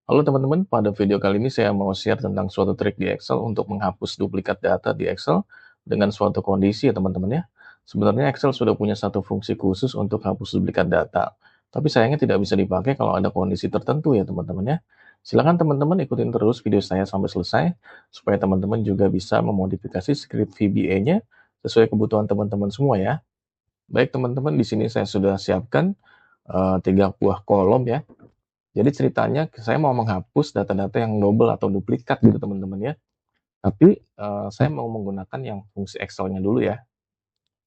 Halo teman-teman, pada video kali ini saya mau share tentang suatu trik di Excel untuk menghapus duplikat data di Excel dengan suatu kondisi ya teman-teman ya. Sebenarnya Excel sudah punya satu fungsi khusus untuk hapus duplikat data, tapi sayangnya tidak bisa dipakai kalau ada kondisi tertentu ya teman-teman ya. Silakan teman-teman ikutin terus video saya sampai selesai, supaya teman-teman juga bisa memodifikasi script VBA-nya sesuai kebutuhan teman-teman semua ya. Baik teman-teman, di sini saya sudah siapkan 3 buah kolom ya. Jadi ceritanya saya mau menghapus data-data yang double atau duplikat gitu teman-teman ya. Tapi saya mau menggunakan yang fungsi Excel-nya dulu ya.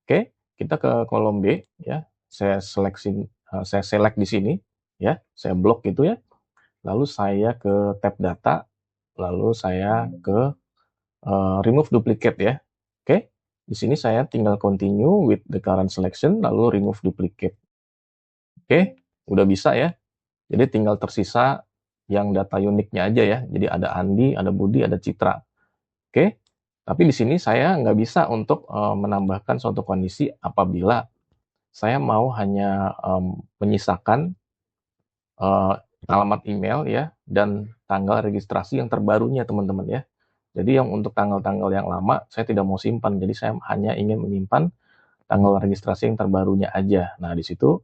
Oke, kita ke kolom B ya. Saya select di sini ya. Saya blok gitu ya. Lalu saya ke tab data, lalu saya ke remove duplicate ya. Oke. Di sini saya tinggal continue with the current selection lalu remove duplicate. Oke, udah bisa ya. Jadi tinggal tersisa yang data uniknya aja ya. Jadi ada Andi, ada Budi, ada Citra. Oke. Tapi di sini saya nggak bisa untuk menambahkan suatu kondisi apabila saya mau hanya menyisakan alamat email ya dan tanggal registrasi yang terbarunya teman-teman ya. Jadi yang untuk tanggal-tanggal yang lama saya tidak mau simpan. Jadi saya hanya ingin menyimpan tanggal registrasi yang terbarunya aja. Nah, di situ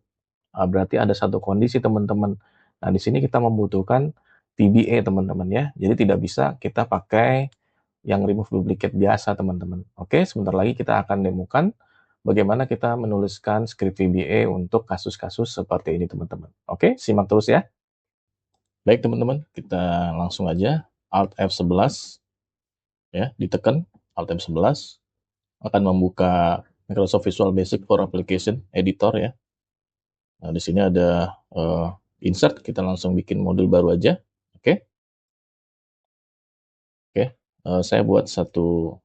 berarti ada satu kondisi teman-teman. Nah, di sini kita membutuhkan VBA teman-teman ya. Jadi tidak bisa kita pakai yang remove duplicate biasa teman-teman. Oke, sebentar lagi kita akan demokan bagaimana kita menuliskan script VBA untuk kasus-kasus seperti ini teman-teman. Oke, simak terus ya. Baik teman-teman, kita langsung aja Alt F11 ya, ditekan Alt F11 akan membuka Microsoft Visual Basic for Application Editor ya. Nah, di sini ada insert, kita langsung bikin modul baru aja. Oke. Oke, saya buat satu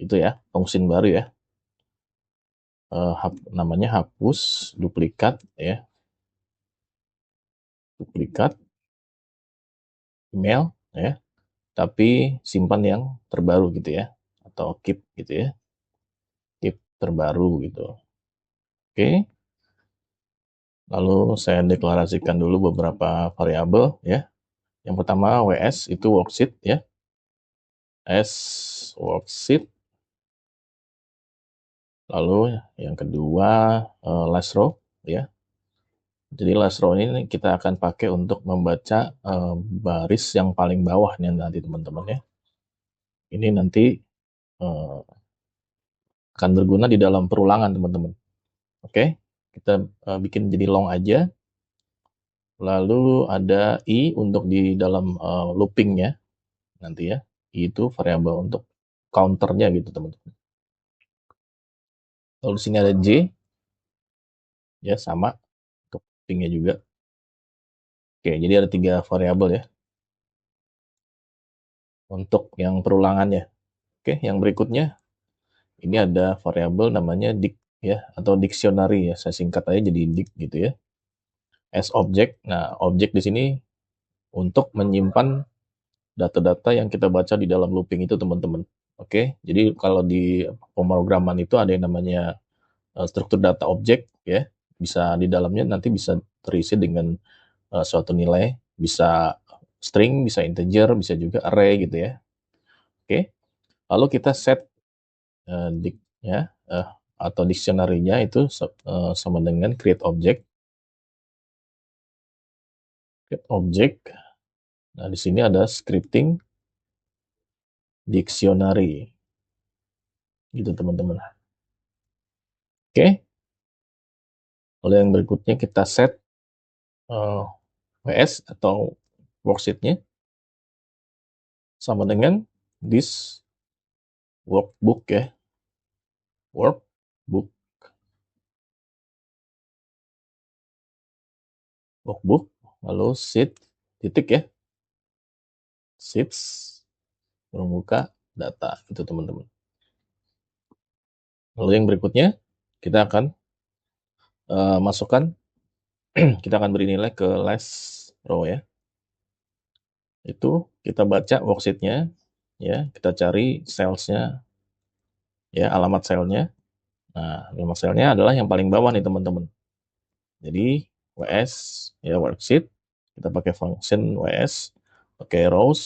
itu ya, function baru ya. Namanya hapus duplikat ya. Duplikat email ya, tapi simpan yang terbaru gitu ya, atau keep gitu ya. Keep terbaru gitu. Oke. Lalu saya deklarasikan dulu beberapa variabel ya. Yang pertama WS itu worksheet ya. S worksheet. Lalu yang kedua last row ya. Jadi last row ini kita akan pakai untuk membaca baris yang paling bawah nih nanti teman-teman ya. Ini nanti akan berguna di dalam perulangan teman-teman. Oke, kita bikin jadi long aja. Lalu ada I untuk di dalam loopingnya nanti ya. I itu variabel untuk counternya gitu teman-teman. Lalu di sini ada J, ya sama untuk loopingnya juga. Oke, jadi ada 3 variabel ya untuk yang perulangannya. Oke, yang berikutnya ini ada variabel namanya dict ya, atau dictionary ya. Saya singkat aja jadi dict gitu ya. As object. Nah, objek di sini untuk menyimpan data-data yang kita baca di dalam looping itu teman-teman. Oke, jadi kalau di pemrograman itu ada yang namanya struktur data objek ya. Bisa di dalamnya nanti bisa terisi dengan suatu nilai, bisa string, bisa integer, bisa juga array gitu ya. Oke. Lalu kita set ya atau dictionary-nya itu sama dengan create object. Create object. Nah, di sini ada scripting dictionary. Gitu teman-teman. Oke. Lalu yang berikutnya kita set WS atau worksheet-nya sama dengan this workbook ya. Workbook. Workbook. Lalu sheet titik ya. Sheets membuka data itu teman-teman. Lalu yang berikutnya kita akan masukkan kita akan beri nilai ke last row ya. Itu kita baca worksheet-nya ya, kita cari sales-nya ya, alamat sel-nya. Nah, alamat sel-nya adalah yang paling bawah nih teman-teman. Jadi WS ya worksheet, Kita pakai function ws, pakai rows.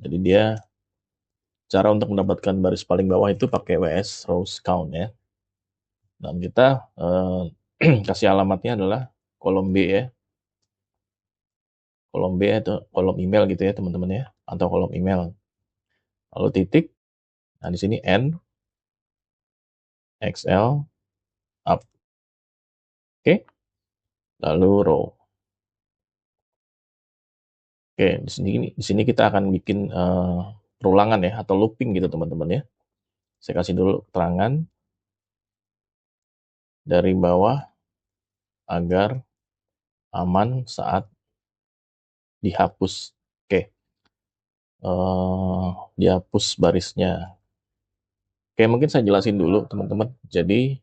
Jadi dia cara untuk mendapatkan baris paling bawah itu pakai ws rows count ya. Dan kita kasih alamatnya adalah kolom B ya. Kolom B itu kolom email gitu ya teman-teman ya, atau kolom email. Lalu titik. Nah, di sini N XL up. Oke. Lalu row. Oke, di sini kita akan bikin perulangan ya atau looping gitu teman-teman ya. Saya kasih dulu keterangan dari bawah agar aman saat dihapus. Oke, dihapus barisnya. Oke, mungkin saya jelasin dulu teman-teman. Jadi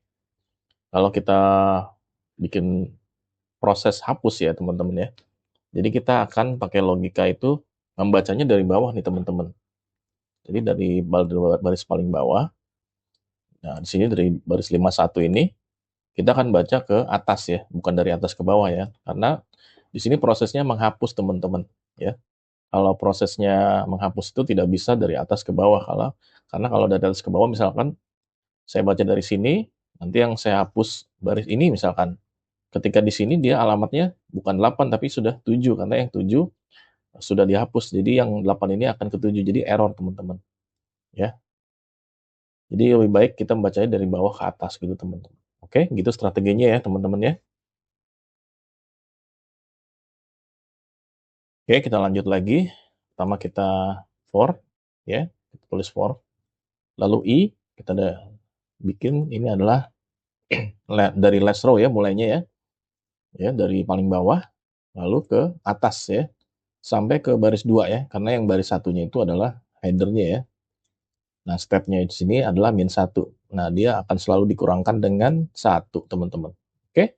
kalau kita bikin proses hapus ya teman-teman ya. Jadi kita akan pakai logika itu membacanya dari bawah nih teman-teman. Jadi dari baris paling bawah. Nah, di sini dari baris 51 ini kita akan baca ke atas ya, bukan dari atas ke bawah ya. Karena di sini prosesnya menghapus teman-teman ya. Kalau prosesnya menghapus itu tidak bisa dari atas ke bawah karena kalau dari atas ke bawah misalkan saya baca dari sini, nanti yang saya hapus baris ini misalkan. Ketika di sini dia alamatnya bukan 8 tapi sudah 7 karena yang 7 sudah dihapus. Jadi yang 8 ini akan ke 7 jadi error teman-teman. Ya. Jadi lebih baik kita membacanya dari bawah ke atas gitu teman-teman. Oke, gitu strateginya ya teman-teman ya. Oke, kita lanjut lagi. Pertama kita for ya, kita tulis for. Lalu I kita ada bikin ini adalah dari last row ya mulainya ya. Ya, dari paling bawah lalu ke atas ya. Sampai ke baris 2 ya, karena yang baris satunya itu adalah header-nya ya. Nah, step-nya di sini adalah -1. Nah, dia akan selalu dikurangkan dengan 1, teman-teman. Oke?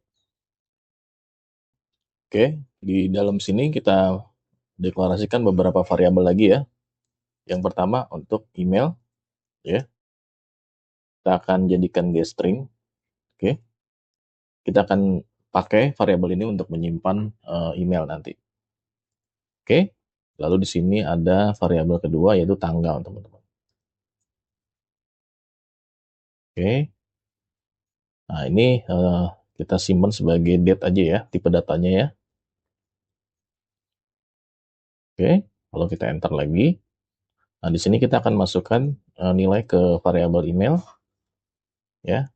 Oke, di dalam sini kita deklarasikan beberapa variabel lagi ya. Yang pertama untuk email, ya. Kita akan jadikan getString. Oke. Kita akan pakai variabel ini untuk menyimpan email nanti. Oke. Lalu di sini ada variabel kedua yaitu tanggal, teman-teman. Oke. Nah, ini kita simpan sebagai date aja ya, tipe datanya ya. Oke, kalau kita enter lagi. Nah, di sini kita akan masukkan nilai ke variabel email ya.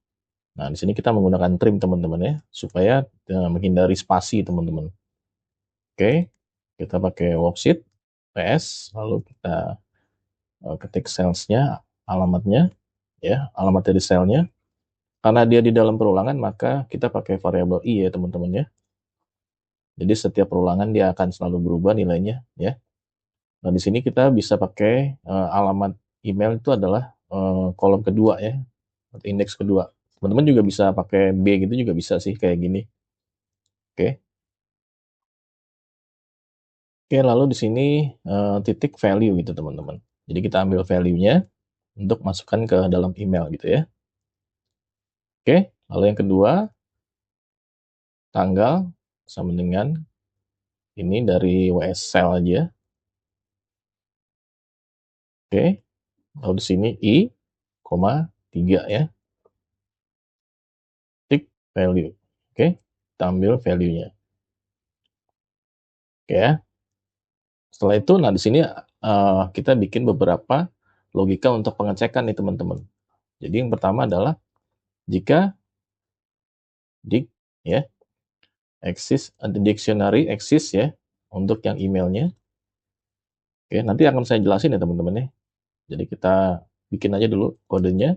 Nah, di sini kita menggunakan trim teman-teman ya, supaya menghindari spasi teman-teman. Oke, kita pakai worksheet PS, lalu kita ketik sales-nya, alamatnya ya, alamat dari sel-nya. Karena dia di dalam perulangan, maka kita pakai variabel i ya teman-teman ya. Jadi setiap perulangan dia akan selalu berubah nilainya ya. Nah, di sini kita bisa pakai alamat email itu adalah kolom kedua ya, atau indeks kedua. Teman-teman juga bisa pakai B gitu juga bisa sih kayak gini. Oke. Oke, lalu di sini titik value gitu teman-teman. Jadi kita ambil value-nya untuk masukkan ke dalam email gitu ya. Oke, lalu yang kedua tanggal sama dengan ini dari WS cell aja. Oke, lalu di sini I, 3 ya. Tick value. Oke, kita ambil value-nya. Oke ya. Setelah itu, nah di sini kita bikin beberapa logika untuk pengecekan nih teman-teman. Jadi yang pertama adalah jika dict ya exist dictionary exist ya untuk yang emailnya. Oke, nanti akan saya jelasin ya teman-teman ya. Jadi kita bikin aja dulu kodenya.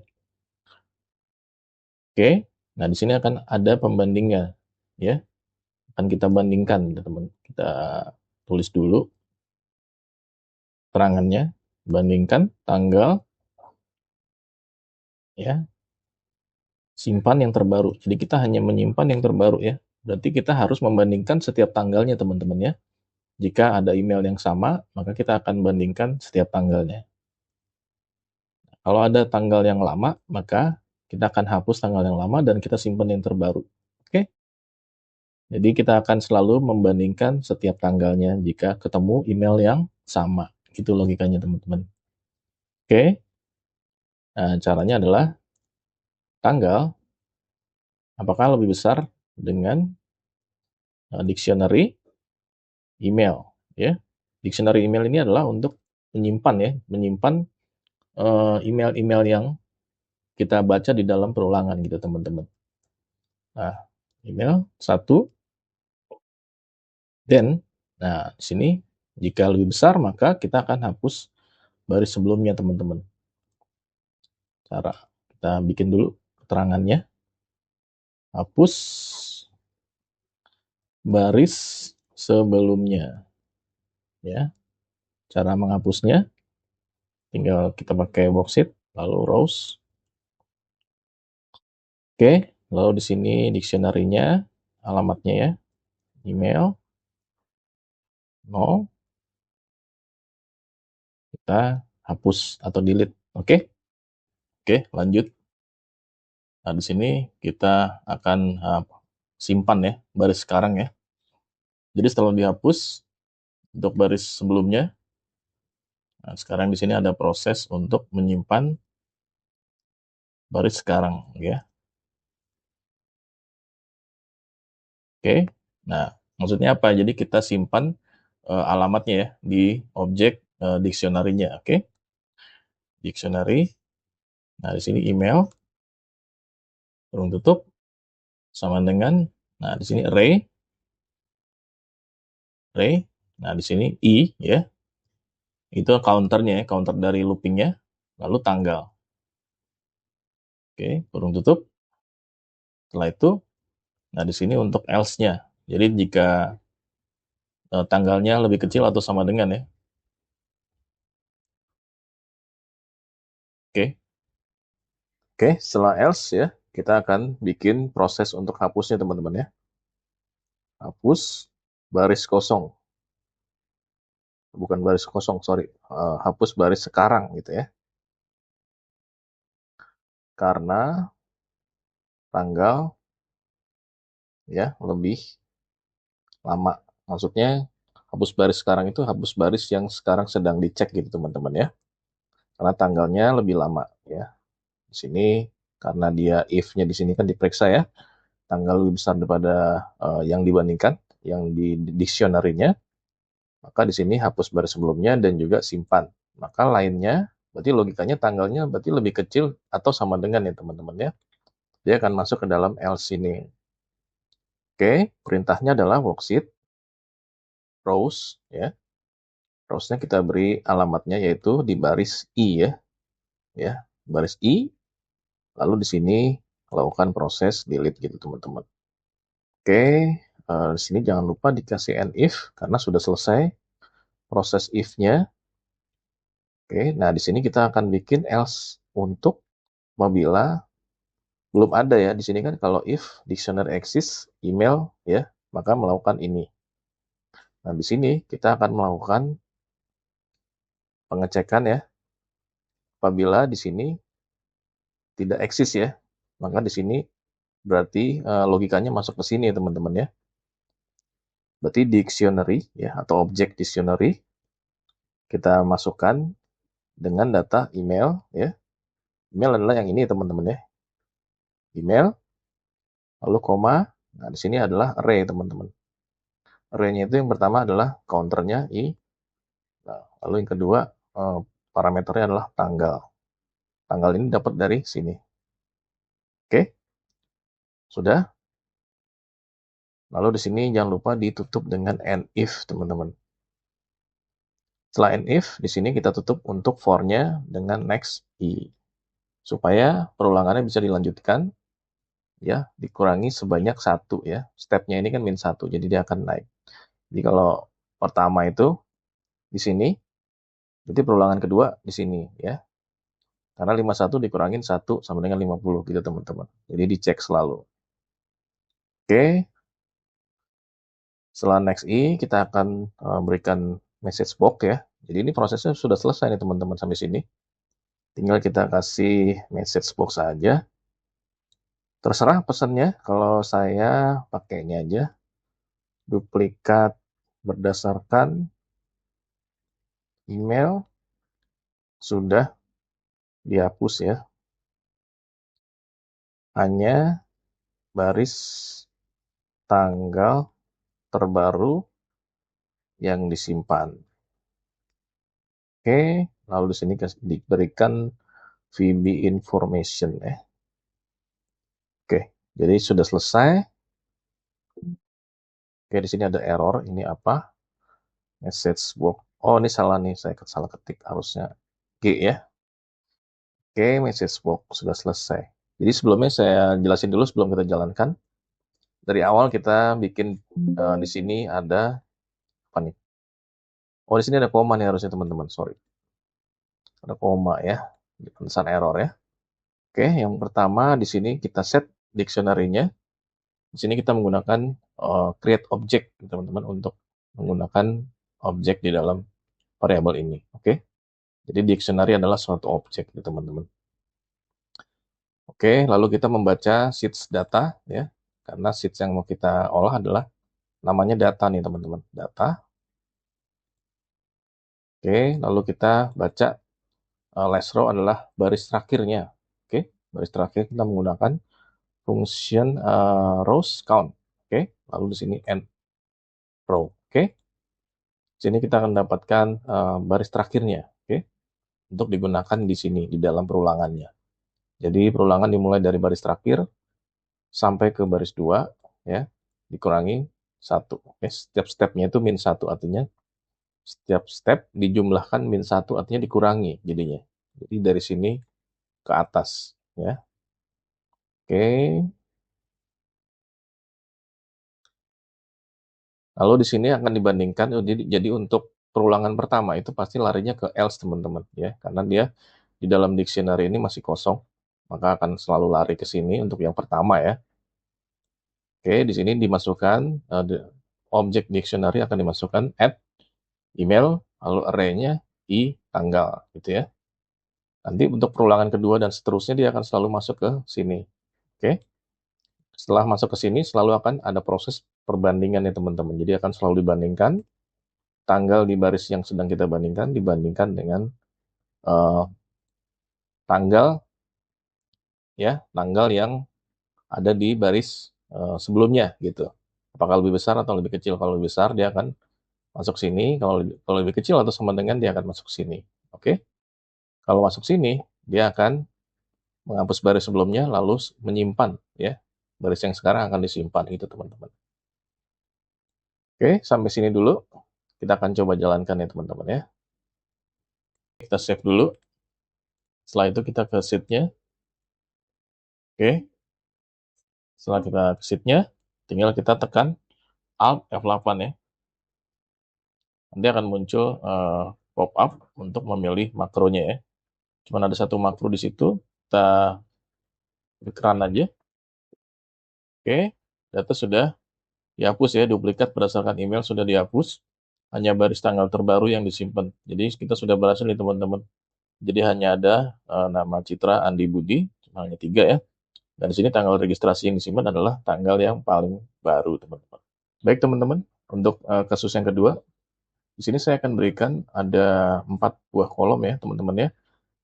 Oke, nah di sini akan ada pembandingnya ya. Akan kita bandingkan teman-teman. Kita tulis dulu keterangannya, bandingkan tanggal ya, simpan yang terbaru. Jadi kita hanya menyimpan yang terbaru ya. Berarti kita harus membandingkan setiap tanggalnya teman-teman ya. Jika ada email yang sama, maka kita akan bandingkan setiap tanggalnya. Kalau ada tanggal yang lama, maka kita akan hapus tanggal yang lama dan kita simpan yang terbaru. Oke? Jadi kita akan selalu membandingkan setiap tanggalnya jika ketemu email yang sama. Gitu logikanya teman-teman. Oke, nah caranya adalah tanggal apakah lebih besar dengan dictionary email, ya. Dictionary email ini adalah untuk menyimpan ya, menyimpan email-email yang kita baca di dalam perulangan gitu teman-teman. Nah, email satu, then, nah di sini jika lebih besar maka kita akan hapus baris sebelumnya teman-teman. Cara kita bikin dulu keterangannya, hapus baris sebelumnya, ya. Cara menghapusnya tinggal kita pakai worksheet, lalu rows. Oke, lalu di sini dictionary-nya, alamatnya ya, email 0, kita hapus atau delete. Oke, lanjut. Nah, di sini kita akan simpan ya baris sekarang ya. Jadi setelah dihapus untuk baris sebelumnya, nah sekarang di sini ada proses untuk menyimpan baris sekarang ya. Oke. Nah, maksudnya apa? Jadi kita simpan alamatnya ya di objek dictionary-nya, oke? Dictionary. Nah, di sini email kurung tutup sama dengan, nah di sini array. Nah, di sini i ya. Itu counternya ya, counter dari loopingnya, lalu tanggal. Oke, kurung tutup. Setelah itu, nah di sini untuk else-nya. Jadi jika tanggalnya lebih kecil atau sama dengan ya. Oke. Setelah else ya, kita akan bikin proses untuk hapusnya teman-teman ya. Hapus baris kosong. Bukan baris kosong, sorry. Hapus baris sekarang gitu ya. Karena tanggal ya lebih lama. Maksudnya hapus baris sekarang itu hapus baris yang sekarang sedang dicek gitu teman-teman ya. Karena tanggalnya lebih lama ya. Di sini karena dia if-nya di sini kan diperiksa ya. Tanggal lebih besar daripada yang dibandingkan yang di dictionary-nya. Maka di sini hapus baris sebelumnya dan juga simpan. Maka lainnya berarti logikanya tanggalnya berarti lebih kecil atau sama dengan ya teman-teman ya. Dia akan masuk ke dalam else ini. Oke, perintahnya adalah worksheet rows ya. Rowsnya kita beri alamatnya yaitu di baris i ya. Ya, baris i. Lalu di sini lakukan proses delete gitu teman-teman. Oke, di sini jangan lupa dikasih end if karena sudah selesai proses if-nya. Oke, nah di sini kita akan bikin else untuk apabila belum ada ya. Di sini kan kalau if dictionary exists email ya, maka melakukan ini. Nah, di sini kita akan melakukan pengecekan ya. Apabila di sini tidak eksis ya, maka di sini berarti logikanya masuk ke sini ya teman-teman ya. Berarti dictionary ya atau objek dictionary kita masukkan dengan data email ya. Email adalah yang ini teman-teman ya. Email lalu koma. Nah, di sini adalah array teman-teman. Array-nya itu yang pertama adalah counternya i. Nah, lalu yang kedua parameternya adalah tanggal. Tanggal ini dapat dari sini. Oke. Sudah? Lalu di sini jangan lupa ditutup dengan end if teman-teman. Setelah end if, di sini kita tutup untuk for-nya dengan next i. Supaya perulangannya bisa dilanjutkan, ya, dikurangi sebanyak 1 ya. Stepnya ini kan min 1, jadi dia akan naik. Jadi kalau pertama itu di sini, berarti perulangan kedua di sini ya. Karena 51 dikurangin 1 sama dengan 50 gitu teman-teman. Jadi dicek selalu. Oke. Setelah next i, kita akan berikan message box ya. Jadi ini prosesnya sudah selesai nih teman-teman sampai sini. Tinggal kita kasih message box saja. Terserah pesannya, kalau saya pakai ini aja. duplikat berdasarkan email sudah dihapus ya. Hanya baris tanggal terbaru yang disimpan. Oke, lalu di sini diberikan VB information ya. Oke, jadi sudah selesai. Oke, di sini ada error. Ini apa? Message box. Oh, ini salah nih. Saya salah ketik harusnya G ya. Oke, message box sudah selesai. Jadi sebelumnya saya jelasin dulu sebelum kita jalankan. Dari awal kita bikin di sini ada apa nih? Oh, di sini ada koma nih harusnya teman-teman. Sorry. Ada koma ya. Pesan error ya. Oke, yang pertama di sini kita set dictionary-nya. Di sini kita menggunakan create object teman-teman untuk menggunakan objek di dalam variabel ini. Oke. Jadi dictionary adalah suatu objek teman-teman. Oke, lalu kita membaca sheets data ya. Karena sheets yang mau kita olah adalah namanya data nih teman-teman. Data. Oke, lalu kita baca last row adalah baris terakhirnya. Oke, baris terakhir kita menggunakan function rows count. Oke, lalu di sini end row. Oke, sini kita akan dapatkan baris terakhirnya. Oke, untuk digunakan di sini di dalam perulangannya. Jadi perulangan dimulai dari baris terakhir sampai ke baris 2 ya, dikurangi 1. Oke, setiap stepnya itu min 1 artinya setiap step dijumlahkan min 1 artinya dikurangi jadinya. Jadi dari sini ke atas ya. Oke. Lalu di sini akan dibandingkan, jadi untuk perulangan pertama itu pasti larinya ke else teman-teman ya, karena dia di dalam dictionary ini masih kosong, maka akan selalu lari ke sini untuk yang pertama ya. Oke, di sini dimasukkan objek dictionary akan dimasukkan add email, lalu array-nya i tanggal gitu ya. Nanti untuk perulangan kedua dan seterusnya dia akan selalu masuk ke sini. Oke. Setelah masuk ke sini selalu akan ada proses perbandingan ya teman-teman. Jadi akan selalu dibandingkan tanggal di baris yang sedang kita dibandingkan dengan tanggal ya, tanggal yang ada di baris sebelumnya gitu. Apakah lebih besar atau lebih kecil? Kalau lebih besar dia akan masuk sini, kalau lebih kecil atau sama dengan dia akan masuk sini. Oke. Kalau masuk sini, dia akan menghapus baris sebelumnya lalu menyimpan ya. Baris yang sekarang akan disimpan gitu teman-teman. Oke, sampai sini dulu. Kita akan coba jalankan ya teman-teman ya. Kita save dulu. Setelah itu kita ke sheet-nya. Oke. Setelah kita ke sheet-nya, tinggal kita tekan Alt F8 ya. Nanti akan muncul pop-up untuk memilih makronya ya. Cuma ada satu makro di situ. Kita klik run aja. Oke. Data sudah dihapus ya. Duplikat berdasarkan email sudah dihapus. Hanya baris tanggal terbaru yang disimpan. Jadi kita sudah berhasil nih teman-teman. Jadi hanya ada nama Citra Andi Budi, cuma hanya 3 ya. Dan di sini tanggal registrasi yang disimpan adalah tanggal yang paling baru, teman-teman. Baik, teman-teman. Untuk kasus yang kedua, di sini saya akan berikan ada 4 buah kolom ya, teman-teman ya.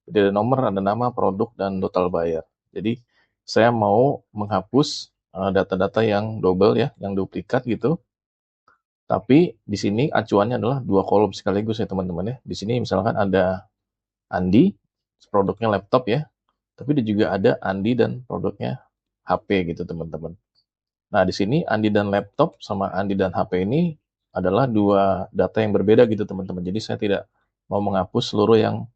Jadi ada nomor, ada nama, produk, dan total bayar. Jadi saya mau menghapus data-data yang double ya, yang duplikat gitu. Tapi di sini acuannya adalah 2 kolom sekaligus ya, teman-teman ya. Di sini misalkan ada Andi, produknya laptop ya. Tapi dia juga ada Andi dan produknya HP gitu teman-teman. Nah di sini Andi dan laptop sama Andi dan HP ini adalah 2 data yang berbeda gitu teman-teman. Jadi saya tidak mau menghapus seluruh yang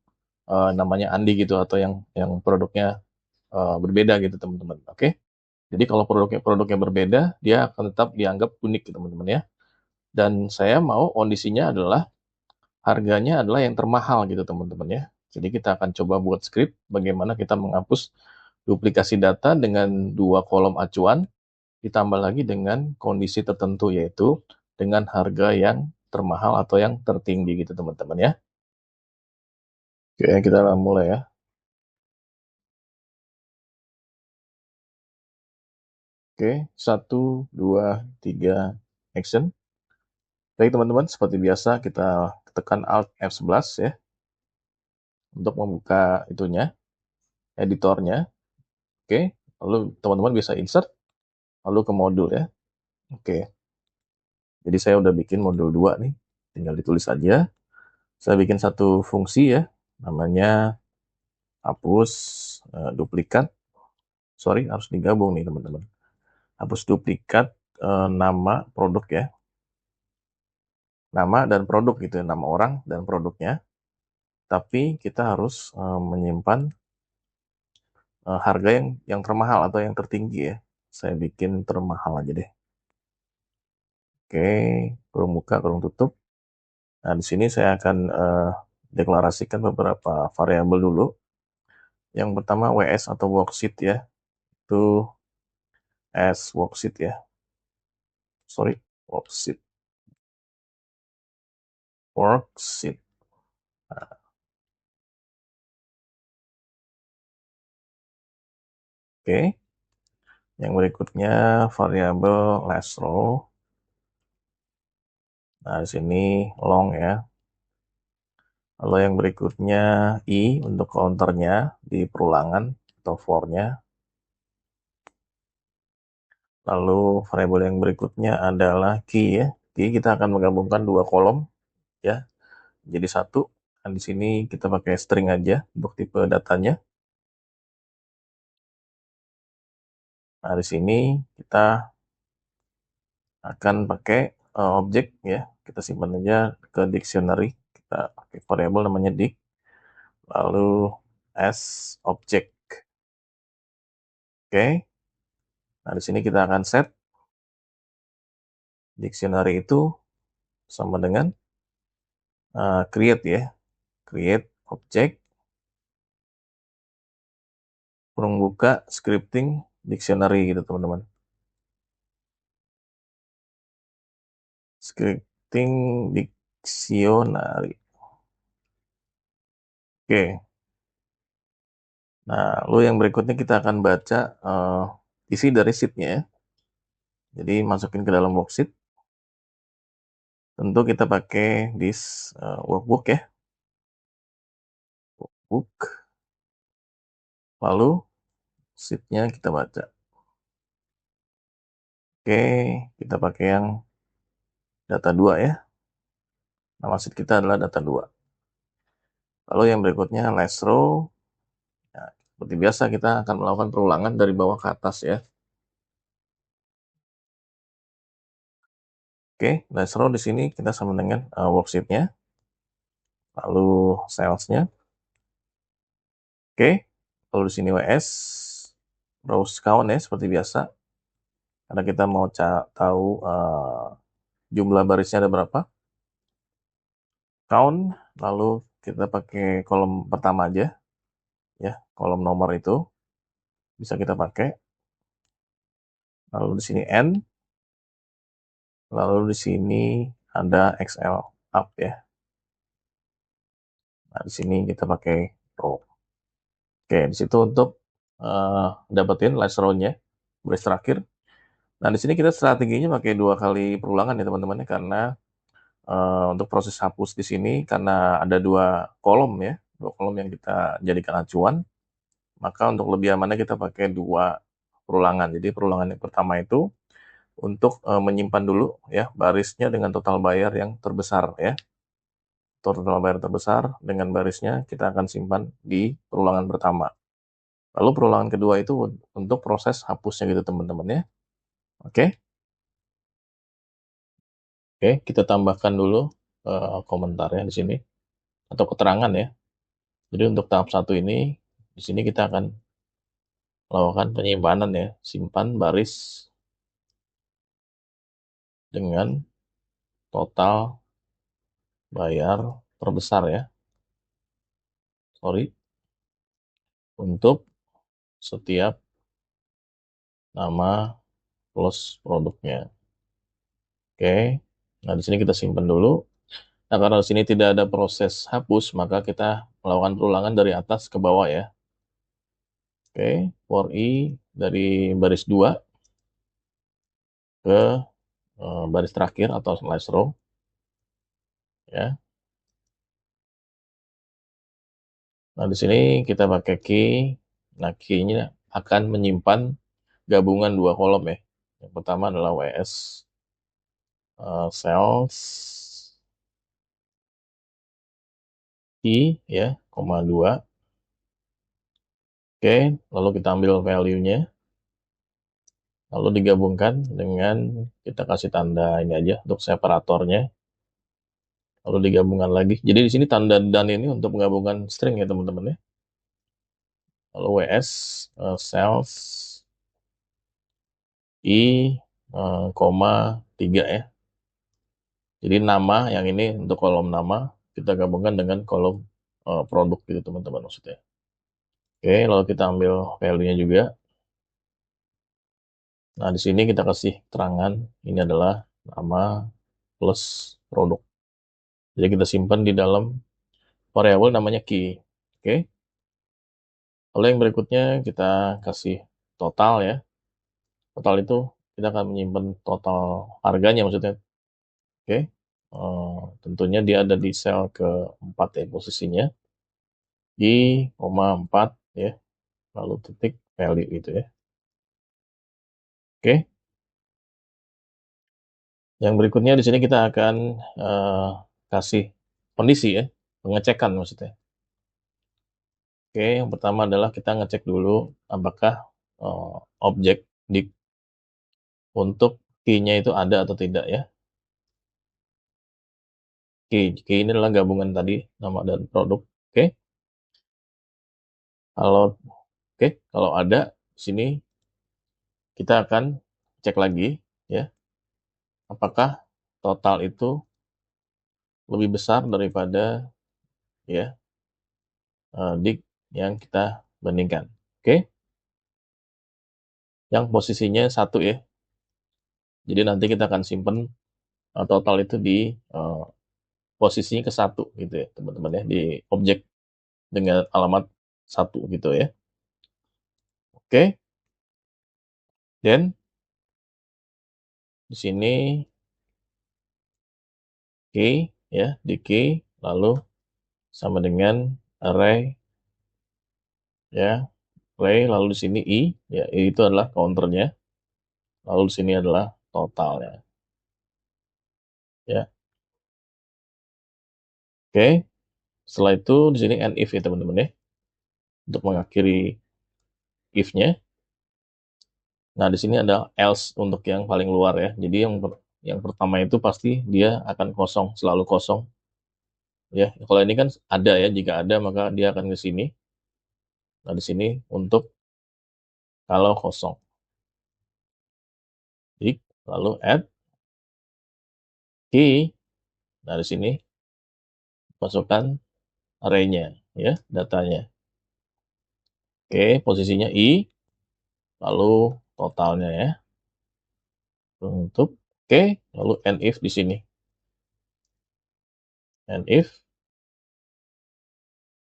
namanya Andi gitu atau yang produknya berbeda gitu teman-teman. Oke. Jadi kalau produknya berbeda, dia akan tetap dianggap unik gitu, teman-teman ya. Dan saya mau kondisinya adalah harganya adalah yang termahal gitu teman-teman ya. Jadi kita akan coba buat script bagaimana kita menghapus duplikasi data dengan 2 kolom acuan, ditambah lagi dengan kondisi tertentu yaitu dengan harga yang termahal atau yang tertinggi gitu teman-teman ya. Oke, kita mulai ya. Oke, 1, 2, 3, action. Baik teman-teman, seperti biasa kita tekan Alt F11 ya, untuk membuka itunya, editornya. Oke, lalu teman-teman bisa insert, lalu ke modul ya. Oke, jadi saya udah bikin modul 2 nih, tinggal ditulis aja. Saya bikin satu fungsi ya, namanya hapus duplikat. Sorry, harus digabung nih teman-teman. Hapus duplikat nama produk ya. Nama dan produk gitu ya, nama orang dan produknya. Tapi kita harus menyimpan harga yang termahal atau yang tertinggi ya. Saya bikin termahal aja deh. Oke, kurung buka, kurung tutup. Nah, di sini saya akan deklarasikan beberapa variabel dulu. Yang pertama WS atau worksheet ya. Itu as worksheet ya. Sorry, worksheet. Worksheet. Nah, oke. Yang berikutnya variabel last row. Nah, di sini long ya. Lalu yang berikutnya I untuk counternya di perulangan atau for-nya. Lalu variabel yang berikutnya adalah key ya. Key kita akan menggabungkan dua kolom ya. Jadi satu. Dan di sini kita pakai string aja untuk tipe datanya. Nah, di sini kita akan pakai objek ya. Kita simpan aja ke dictionary. Kita pakai variabel namanya dic. Lalu as object. Oke. Nah, di sini kita akan set dictionary itu sama dengan create ya. Create object kurung buka scripting dictionary gitu teman-teman. Scripting dictionary. Oke. Nah, lalu yang berikutnya kita akan baca isi dari sheet-nya ya. Jadi masukin ke dalam worksheet. Tentu kita pakai this workbook ya. Workbook. Lalu sheet-nya kita baca. Oke, kita pakai yang data 2 ya. Nama sheet kita adalah data 2. Lalu yang berikutnya last row. Nah, seperti biasa kita akan melakukan perulangan dari bawah ke atas ya. Oke, last row di sini kita sama dengan worksheet-nya. Lalu sales-nya. Oke, lalu di sini WS rows count ya seperti biasa. Karena kita mau tahu jumlah barisnya ada berapa. Count, lalu kita pakai kolom pertama aja ya, kolom nomor itu bisa kita pakai. Lalu di sini N, lalu di sini ada XL up ya. Nah, di sini kita pakai row. Oke, di situ untuk dapetin last row-nya, baris terakhir. Nah, di sini kita strateginya pakai 2 kali perulangan ya teman-teman ya, karena untuk proses hapus di sini karena ada 2 kolom ya, 2 kolom yang kita jadikan acuan, maka untuk lebih amannya kita pakai 2 perulangan. Jadi perulangan yang pertama itu untuk menyimpan dulu ya barisnya dengan total bayar yang terbesar ya. Total bayar terbesar dengan barisnya kita akan simpan di perulangan pertama. Lalu perulangan kedua itu untuk proses hapusnya gitu teman-teman ya. Oke. Oke, kita tambahkan dulu komentarnya di sini atau keterangan ya. Jadi untuk tahap 1 ini di sini kita akan melakukan penyimpanan ya, simpan baris dengan total bayar terbesar ya. Sorry. Untuk setiap nama plus produknya. Oke. Nah, di sini kita simpan dulu. Nah, karena di sini tidak ada proses hapus, maka kita melakukan perulangan dari atas ke bawah ya. Oke, for I dari baris 2 ke baris terakhir atau slash row, ya. Nah, di sini kita pakai key. Nah, key-nya akan menyimpan gabungan dua kolom ya. Yang pertama adalah WS sales key ya, koma 2. Oke, lalu kita ambil value-nya, lalu digabungkan dengan kita kasih tanda ini aja untuk separatornya, lalu digabungkan lagi. Jadi di sini tanda dan ini untuk menggabungkan string ya teman-teman ya. Lalu WS sales I koma 3 ya. Jadi nama yang ini untuk kolom nama kita gabungkan dengan kolom produk gitu teman-teman maksudnya. Oke, lalu kita ambil value-nya juga. Nah, di sini kita kasih keterangan ini adalah nama plus produk. Jadi kita simpan di dalam variabel namanya key. Oke. Lalu yang berikutnya kita kasih total ya. Total itu kita akan menyimpan total harganya maksudnya. Oke. Tentunya dia ada di sel ke-4 ya posisinya. Di koma 4 ya. Lalu titik value gitu ya. Oke. Yang berikutnya di sini kita akan kasih kondisi ya. Pengecekan maksudnya. Oke, yang pertama adalah kita ngecek dulu apakah objek di untuk key-nya itu ada atau tidak ya. Key ini adalah gabungan tadi nama dan produk. Oke. Kalau kalau ada di sini kita akan cek lagi ya, apakah total itu lebih besar daripada ya dik yang kita bandingkan. Oke. Yang posisinya 1 ya. Jadi nanti kita akan simpen total itu di posisinya ke 1 gitu ya, teman-teman ya, di objek dengan alamat 1 gitu ya. Oke. Dan di sini key ya, di key lalu sama dengan array ya, array lalu di sini i ya, i itu adalah counternya. Lalu di sini adalah totalnya. Ya. Oke. Setelah itu di sini end if ya teman-teman ya. Untuk mengakhiri if-nya. Nah, di sini ada else untuk yang paling luar ya. Jadi yang pertama itu pasti dia akan kosong, selalu kosong. Ya, kalau ini kan ada ya, jika ada maka dia akan ke sini. Nah, di sini untuk kalau kosong. Jadi, lalu add key. Nah, di sini masukkan array-nya ya, datanya. Oke, posisinya i, lalu totalnya ya. Untuk oke, lalu end if di sini. End if.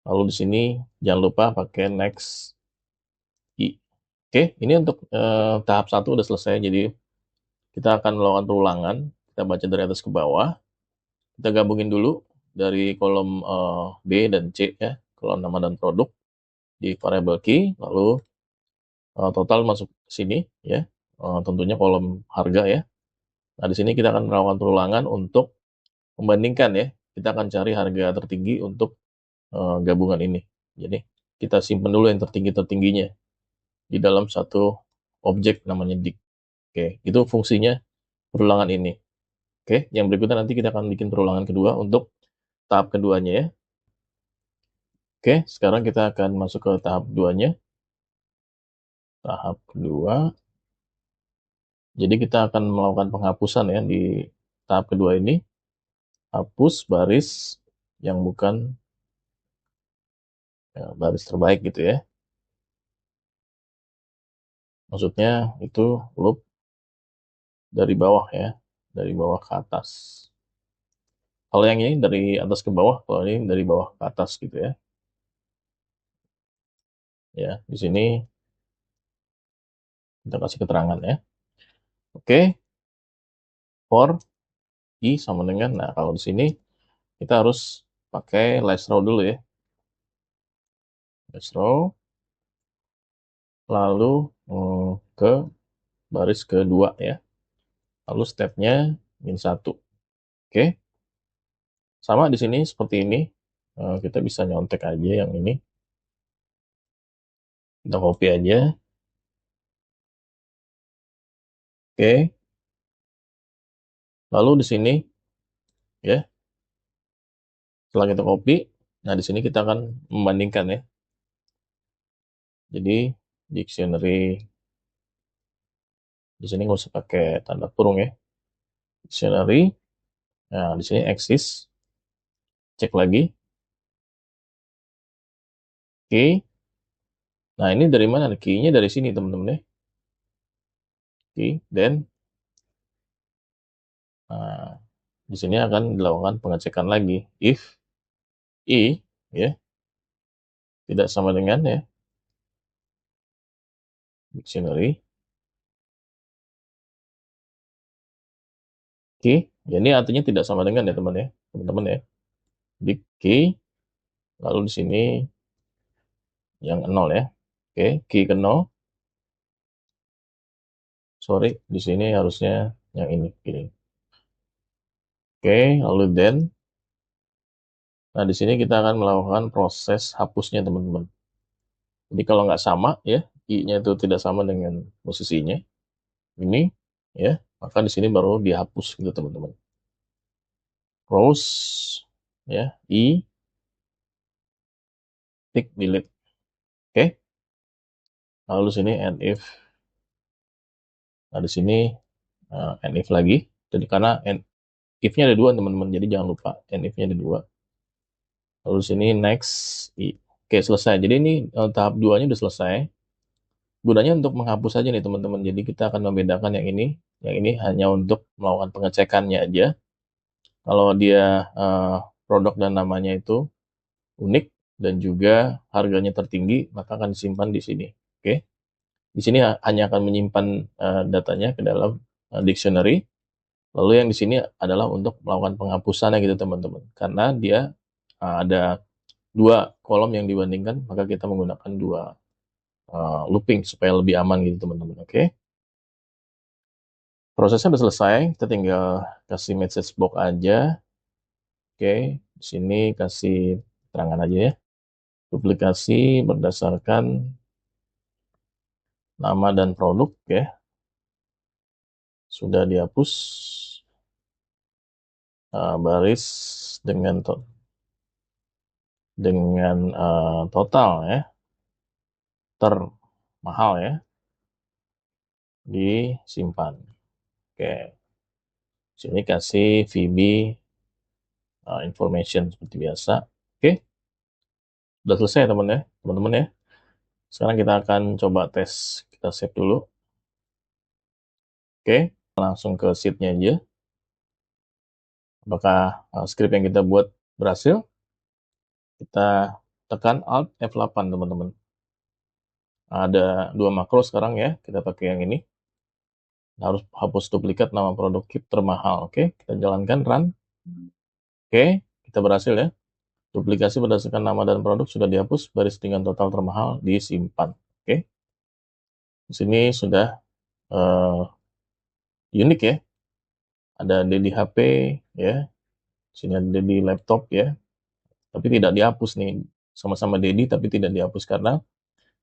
Lalu di sini jangan lupa pakai next i. Oke, ini untuk tahap 1 udah selesai. Jadi kita akan melakukan perulangan. Kita baca dari atas ke bawah. Kita gabungin dulu dari kolom B dan C ya, kolom nama dan produk di variable key, lalu total masuk sini ya, tentunya kolom harga ya. Nah, di sini kita akan melakukan perulangan untuk membandingkan ya. Kita akan cari harga tertinggi untuk gabungan ini. Jadi kita simpan dulu yang tertinggi-tertingginya di dalam satu objek namanya dik. Oke, itu fungsinya perulangan ini. Oke, yang berikutnya nanti kita akan bikin perulangan kedua untuk tahap keduanya ya. Oke, sekarang kita akan masuk ke tahap keduanya. Tahap kedua. Jadi kita akan melakukan penghapusan ya di tahap kedua ini. Hapus baris yang bukan ya, baris terbaik gitu ya. Maksudnya itu loop dari bawah ya, dari bawah ke atas. Kalau yang ini dari atas ke bawah, kalau ini dari bawah ke atas gitu ya. Ya, di sini kita kasih keterangan ya. Oke, for I sama dengan, nah kalau di sini kita harus pakai last row dulu ya. Last row, lalu ke baris kedua ya. Lalu stepnya -1. Oke. Sama di sini seperti ini. Kita bisa nyontek aja yang ini. Kita copy aja. Oke. Lalu di sini ya. Setelah kita copy, nah di sini kita akan membandingkan ya. Jadi dictionary di sini nggak usah pakai tanda kurung ya. Dictionary. Nah, di sini exist. Cek lagi. Oke. Nah, ini dari mana? Key-nya dari sini, teman-teman ya. Oke, then nah, di sini akan dilakukan pengecekan lagi. If I ya tidak sama dengan ya dictionary. Oke, ya ini artinya tidak sama dengan ya teman-teman ya. Di key, lalu di sini yang 0 ya. Oke, key ke 0. Sorry, di sini harusnya yang ini. Oke, lalu then. Nah, di sini kita akan melakukan proses hapusnya, teman-teman. Jadi kalau nggak sama ya, I-nya itu tidak sama dengan posisinya, ini ya, maka di sini baru dihapus gitu, teman-teman. Close ya, I, tick, delete. Oke. Lalu sini and if. Nah, di sini and if lagi. Jadi karena and if-nya ada 2, teman-teman. Jadi jangan lupa and if-nya ada 2. Lalu sini next I. Oke, selesai. Jadi ini tahap 2-nya udah selesai. Gunanya untuk menghapus aja nih, teman-teman. Jadi kita akan membedakan yang ini. Yang ini hanya untuk melakukan pengecekannya aja. Kalau dia produk dan namanya itu unik dan juga harganya tertinggi, maka akan disimpan di sini. Oke. Di sini hanya akan menyimpan datanya ke dalam dictionary. Lalu yang di sini adalah untuk melakukan penghapusannya gitu, teman-teman. Karena dia ada 2 kolom yang dibandingkan, maka kita menggunakan 2 looping supaya lebih aman gitu, teman-teman. Oke. Prosesnya udah selesai, kita tinggal kasih message box aja. Oke, di sini kasih keterangan aja ya. Duplikasi berdasarkan nama dan produk ya. Sudah dihapus baris dengan total ya. Termahal ya. Disimpan. Oke. Sini kasih VB information seperti biasa. Oke. Udah selesai teman-teman ya. Sekarang kita akan coba tes. Kita save dulu. Oke, langsung ke sheet-nya aja. Apakah script yang kita buat berhasil? Kita tekan Alt F8, teman-teman. Ada 2 makro sekarang ya. Kita pakai yang ini. Harus hapus duplikat nama produk keep termahal. Oke, kita jalankan run. Oke, kita berhasil ya. Duplikasi berdasarkan nama dan produk sudah dihapus, baris dengan total termahal disimpan. Oke. Di sini sudah unik ya. Ada Dedi HP ya. Sini ada Dedi laptop ya. Tapi tidak dihapus nih. Sama-sama Dedi tapi tidak dihapus karena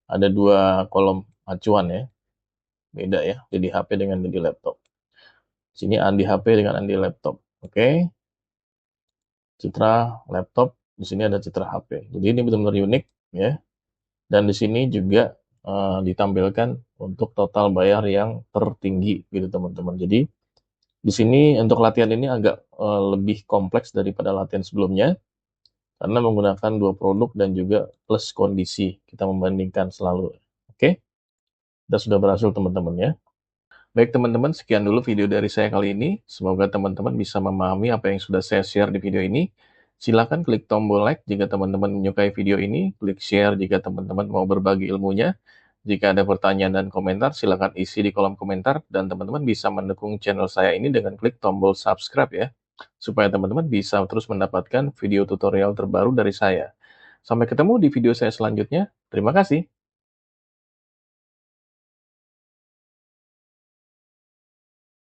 ada 2 kolom acuan ya. Beda ya, Dedi HP dengan Dedi laptop. Sini Andi HP dengan Andi laptop. Oke. Citra laptop, di sini ada citra HP. Jadi ini benar-benar unik ya. Dan di sini juga ditampilkan untuk total bayar yang tertinggi gitu, teman-teman. Jadi di sini untuk latihan ini agak lebih kompleks daripada latihan sebelumnya karena menggunakan 2 produk dan juga plus kondisi. Kita membandingkan selalu. Oke. Kita sudah berhasil, teman-teman ya. Baik teman-teman, sekian dulu video dari saya kali ini. Semoga teman-teman bisa memahami apa yang sudah saya share di video ini. Silakan klik tombol like jika teman-teman menyukai video ini, klik share jika teman-teman mau berbagi ilmunya, Jika ada pertanyaan dan komentar, silakan isi di kolom komentar, dan teman-teman bisa mendukung channel saya ini dengan klik tombol subscribe ya, supaya teman-teman bisa terus mendapatkan video tutorial terbaru dari saya. Sampai ketemu di video saya selanjutnya. Terima kasih.